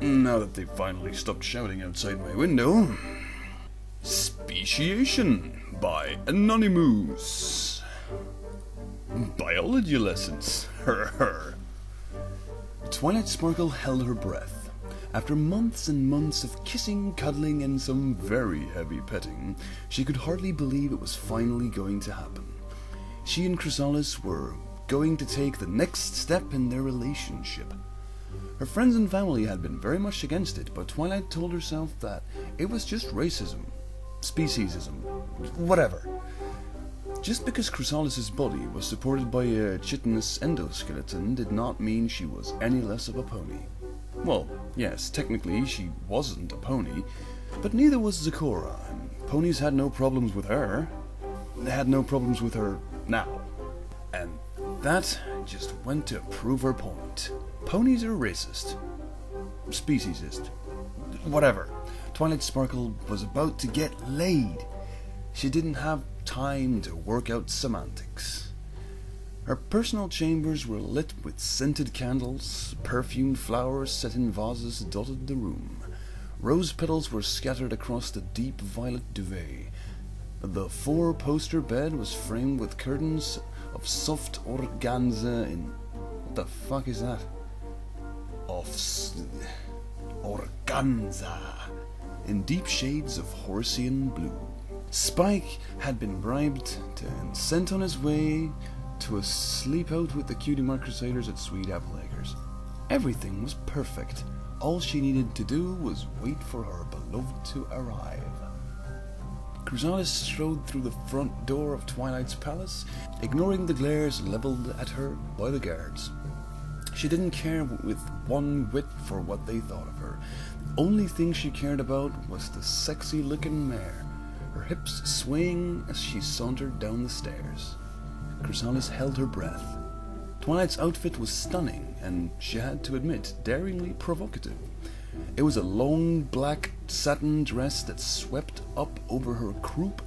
Now that they've finally stopped shouting outside my window. Speciation by Anonymous. Biology lessons. Twilight Sparkle held her breath. After months and months of kissing, cuddling, and some very heavy petting, she could hardly believe it was finally going to happen. She and Chrysalis were going to take the next step in their relationship. Her friends and family had been very much against it, but Twilight told herself that it was just racism, speciesism, whatever. Just because Chrysalis' body was supported by a chitinous endoskeleton did not mean she was any less of a pony. Well, yes, technically she wasn't a pony, but neither was Zecora, and ponies had no problems with her. They had no problems with her now. And that just went to prove her point. Ponies are racist. Speciesist. Whatever. Twilight Sparkle was about to get laid. She didn't have time to work out semantics. Her personal chambers were lit with scented candles. Perfumed flowers set in vases dotted the room. Rose petals were scattered across the deep violet duvet. The 4-poster bed was framed with curtains of soft organza in... What the fuck is that? Organza in deep shades of Horsian blue. Spike had been bribed and sent on his way to a sleep out with the Cutie Mark Crusaders at Sweet Apple Acres. Everything was perfect. All she needed to do was wait for her beloved to arrive. Chrysalis strode through the front door of Twilight's palace, ignoring the glares leveled at her by the guards. She didn't care with one whit for what they thought of her. The only thing she cared about was the sexy-looking mare, her hips swaying as she sauntered down the stairs. Chrysalis held her breath. Twilight's outfit was stunning, and she had to admit, daringly provocative. It was a long black satin dress that swept up over her croup,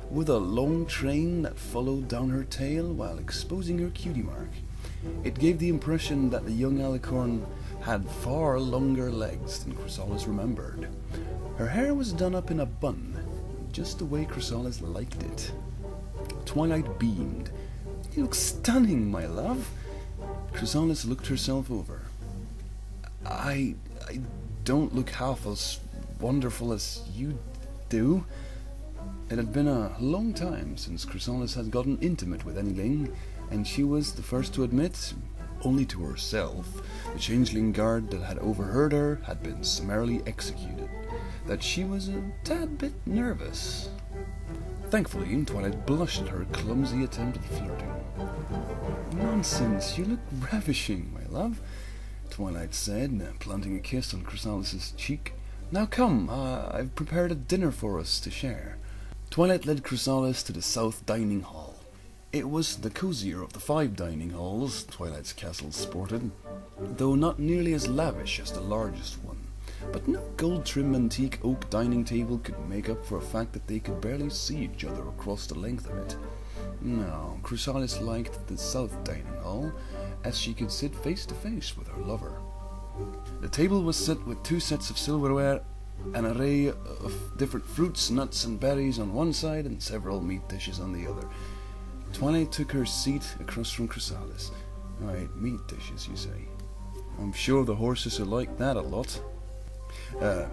with a long train that followed down her tail while exposing her cutie mark. It gave the impression that the young alicorn had far longer legs than Chrysalis remembered. Her hair was done up in a bun, just the way Chrysalis liked it. Twilight beamed. "You look stunning, my love." Chrysalis looked herself over. I don't look half as wonderful as you do." It had been a long time since Chrysalis had gotten intimate with anything, and she was the first to admit, only to herself, the changeling guard that had overheard her had been summarily executed, that she was a tad bit nervous. Thankfully, Twilight blushed at her clumsy attempt at flirting. "Nonsense, you look ravishing, my love," Twilight said, planting a kiss on Chrysalis' cheek. "Now come, I've prepared a dinner for us to share." Twilight led Chrysalis to the south dining hall. It was the cozier of the 5 dining halls Twilight's castle sported, though not nearly as lavish as the largest one. But no gold-trimmed antique oak dining table could make up for the fact that they could barely see each other across the length of it. No, Chrysalis liked the south dining hall, as she could sit face to face with her lover. The table was set with 2 sets of silverware, an array of different fruits, nuts, and berries on one side, and several meat dishes on the other. Twilight took her seat across from Chrysalis. "Right, meat dishes, you say? I'm sure the horses will like that a lot. I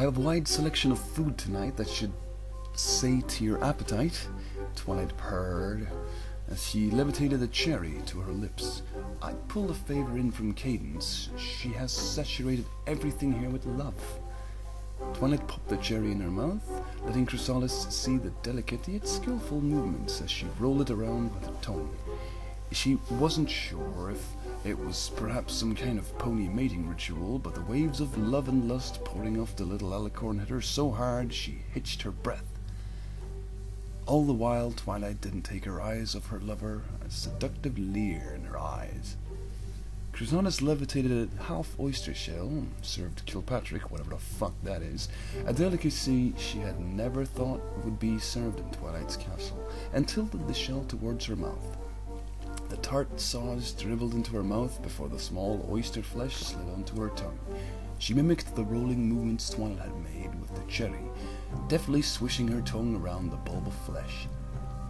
have a wide selection of food tonight that should sate your appetite," Twilight purred, as she levitated a cherry to her lips. "I pulled a favor in from Cadence. She has saturated everything here with love." Twilight popped the cherry in her mouth, letting Chrysalis see the delicate yet skillful movements as she rolled it around with her tongue. She wasn't sure if it was perhaps some kind of pony mating ritual, but the waves of love and lust pouring off the little alicorn hit her so hard she hitched her breath. All the while, Twilight didn't take her eyes off her lover, a seductive leer in her eyes. Chrysalis levitated a half oyster shell, served Kilpatrick, whatever the fuck that is, a delicacy she had never thought would be served in Twilight's castle, and tilted the shell towards her mouth. The tart sauce dribbled into her mouth before the small oyster flesh slid onto her tongue. She mimicked the rolling movements Twilight had made with the cherry, deftly swishing her tongue around the bulb of flesh.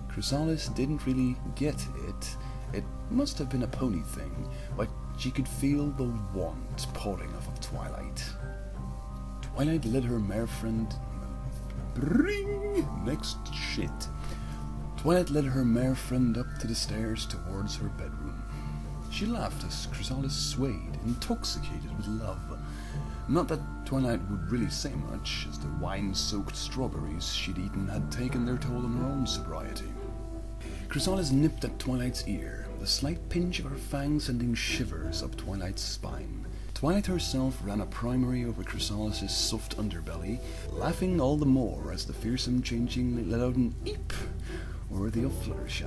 Chrysalis didn't really get it. It must have been a pony thing, but she could feel the want pouring off of Twilight. Twilight led her mare friend... Next shit. Twilight led her mare friend up to the stairs towards her bedroom. She laughed as Chrysalis swayed, intoxicated with love. Not that Twilight would really say much, as the wine-soaked strawberries she'd eaten had taken their toll on her own sobriety. Chrysalis nipped at Twilight's ear, the slight pinch of her fang sending shivers up Twilight's spine. Twilight herself ran a primary over Chrysalis's soft underbelly, laughing all the more as the fearsome changeling let out an eep, worthy of Fluttershy.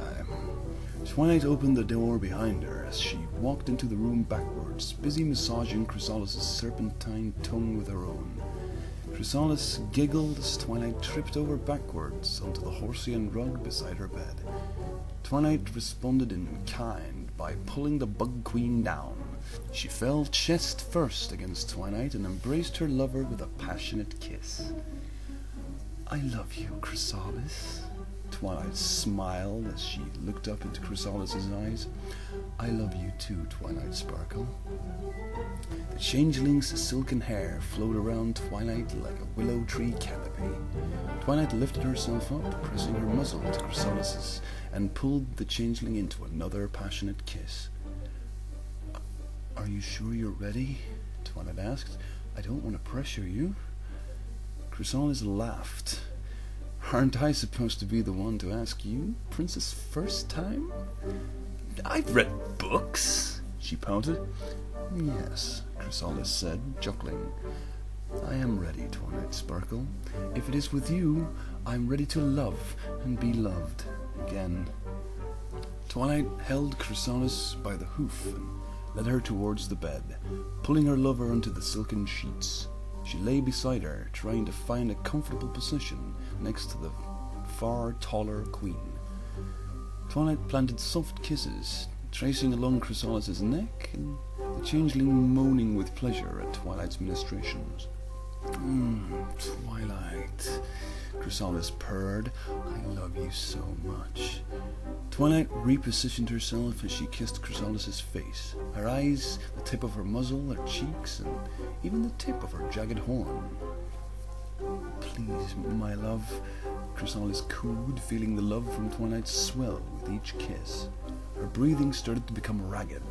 Twilight opened the door behind her as she walked into the room backwards, busy massaging Chrysalis's serpentine tongue with her own. Chrysalis giggled as Twilight tripped over backwards onto the Horsian rug beside her bed. Twilight responded in kind by pulling the Bug Queen down. She fell chest first against Twilight and embraced her lover with a passionate kiss. "I love you, Chrysalis." Twilight smiled as she looked up into Chrysalis's eyes. "I love you too, Twilight Sparkle." The changeling's silken hair flowed around Twilight like a willow tree canopy. Twilight lifted herself up, pressing her muzzle to Chrysalis's, and pulled the changeling into another passionate kiss. "Are you sure you're ready?" Twilight asked. "I don't want to pressure you." Chrysalis laughed. "Aren't I supposed to be the one to ask you, Princess, first time?" "I've read books," she pouted. "Yes," Chrysalis said, chuckling. "I am ready, Twilight Sparkle. If it is with you, I'm ready to love and be loved again." Twilight held Chrysalis by the hoof and led her towards the bed, pulling her lover onto the silken sheets. She lay beside her, trying to find a comfortable position next to the far taller queen. Twilight planted soft kisses, tracing along Chrysalis's neck, and the changeling moaning with pleasure at Twilight's ministrations. Twilight," Chrysalis purred. "I love you so much." Twilight repositioned herself as she kissed Chrysalis's face, her eyes, the tip of her muzzle, her cheeks, and even the tip of her jagged horn. "Please, my love," Chrysalis cooed, feeling the love from Twilight swell with each kiss. Her breathing started to become ragged.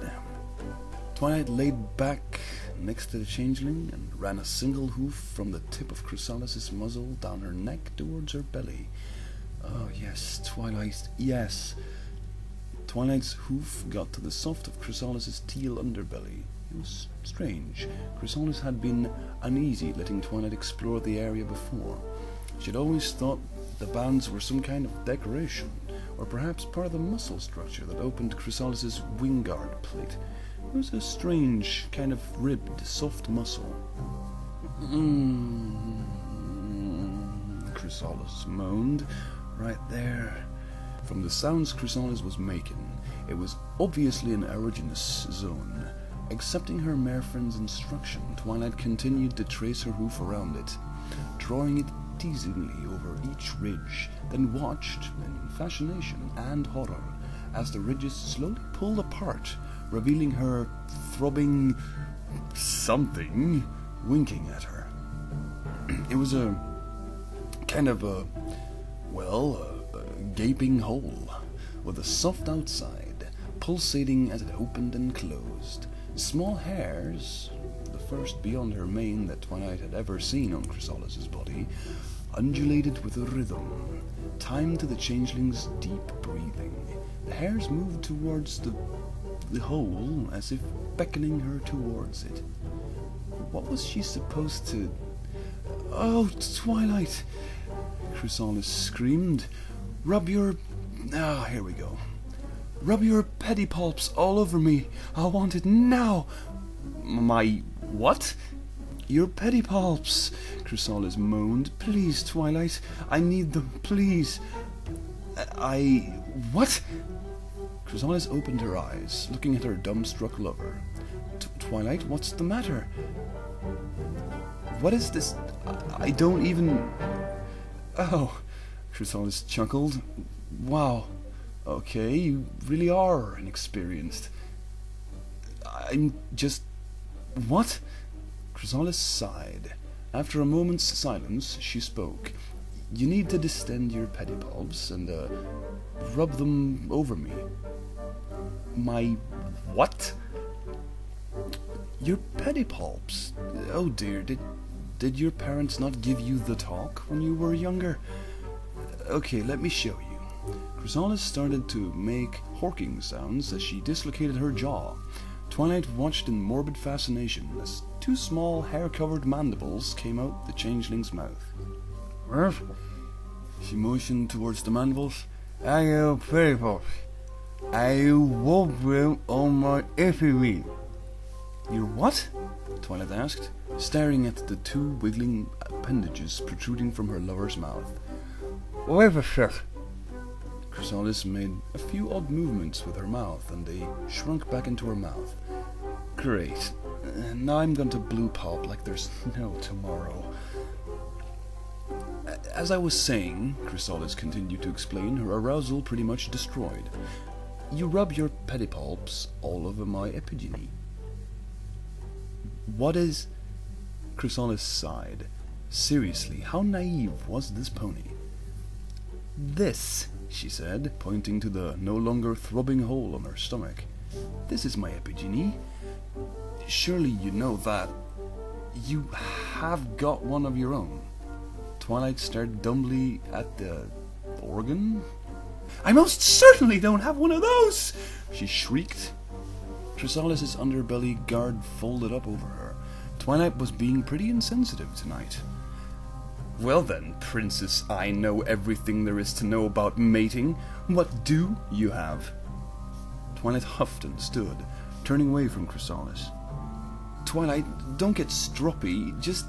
Twilight laid back next to the changeling and ran a single hoof from the tip of Chrysalis's muzzle down her neck towards her belly. "Oh, yes, Twilight, yes." Twilight's hoof got to the soft of Chrysalis's teal underbelly. It was strange. Chrysalis had been uneasy letting Twilight explore the area before. She had always thought the bands were some kind of decoration, or perhaps part of the muscle structure that opened Chrysalis's wing guard plate. It was a strange, kind of ribbed, soft muscle. Chrysalis moaned. Right there. From the sounds Chrysalis was making, it was obviously an erogenous zone. Accepting her mare friend's instruction, Twilight continued to trace her hoof around it, drawing it teasingly over each ridge, then watched, in fascination and horror, as the ridges slowly pulled apart, revealing her throbbing something winking at her. It was a kind of a gaping hole, with a soft outside, pulsating as it opened and closed. Small hairs, the first beyond her mane that Twilight had ever seen on Chrysalis's body, undulated with a rhythm, timed to the changeling's deep breathing. The hairs moved towards the hole as if beckoning her towards it. What was she supposed to... "Oh, Twilight!" Chrysalis screamed. "Rub your... here we go. Rub your pedipalps all over me. I want it now." "My what?" "Your pedipalps," Chrysalis moaned. "Please, Twilight, I need them, please." What?" Chrysalis opened her eyes, looking at her dumbstruck lover. Twilight, what's the matter? What is this? I don't even... Oh, Chrysalis chuckled. Wow. Okay, you really are inexperienced. I'm just... What? Chrysalis sighed. After a moment's silence, she spoke. You need to distend your pedipalps and rub them over me. My what? Your pedipalps. Oh dear, did your parents not give you the talk when you were younger? Okay, let me show you. Chrysalis started to make horking sounds as she dislocated her jaw. Twilight watched in morbid fascination as two small hair-covered mandibles came out the changeling's mouth. What? She motioned towards the mandibles. I have pedipalps. I won't them on my FiM. Your what? Twilight asked, staring at the two wiggling appendages protruding from her lover's mouth. Wait a sec. Chrysalis made a few odd movements with her mouth, and they shrunk back into her mouth. Great. Now I'm going to blue pop like there's no tomorrow. As I was saying, Chrysalis continued to explain, her arousal pretty much destroyed. You rub your pedipalps all over my epigyny. What is... Chrysalis sighed. Seriously, how naive was this pony? This, she said, pointing to the no longer throbbing hole on her stomach. This is my epigyny. Surely you know that. You have got one of your own. Twilight stared dumbly at the organ. I most certainly don't have one of those! She shrieked. Chrysalis's underbelly guard folded up over her. Twilight was being pretty insensitive tonight. Well then, Princess, I know everything there is to know about mating. What do you have? Twilight huffed and stood, turning away from Chrysalis. Twilight, don't get stroppy, just...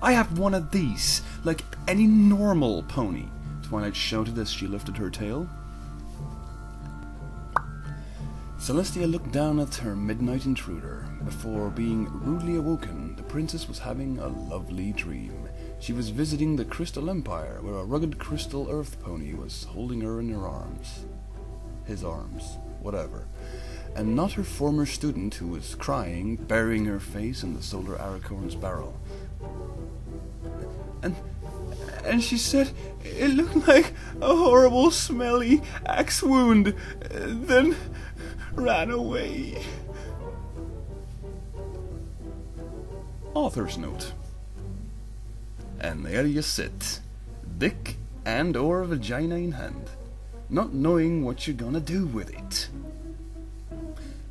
I have one of these, like any normal pony, Twilight shouted as she lifted her tail. Celestia looked down at her midnight intruder. Before being rudely awoken, the princess was having a lovely dream. She was visiting the Crystal Empire, where a rugged crystal earth pony was holding her in her arms. His arms, whatever. And not her former student who was crying, burying her face in the solar aracorn's barrel. And she said it looked like a horrible, smelly axe wound, then ran away. Author's note. And there you sit, dick and or vagina in hand, not knowing what you're gonna do with it.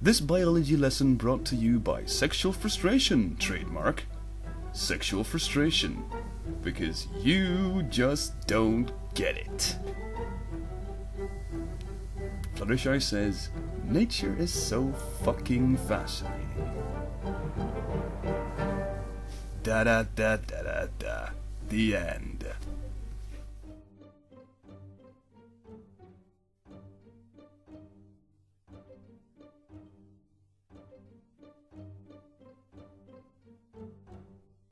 This biology lesson brought to you by Sexual Frustration, trademark. Sexual Frustration, because you just don't get it. Fluttershy says, nature is so fucking fascinating. Da da da da da da. The end.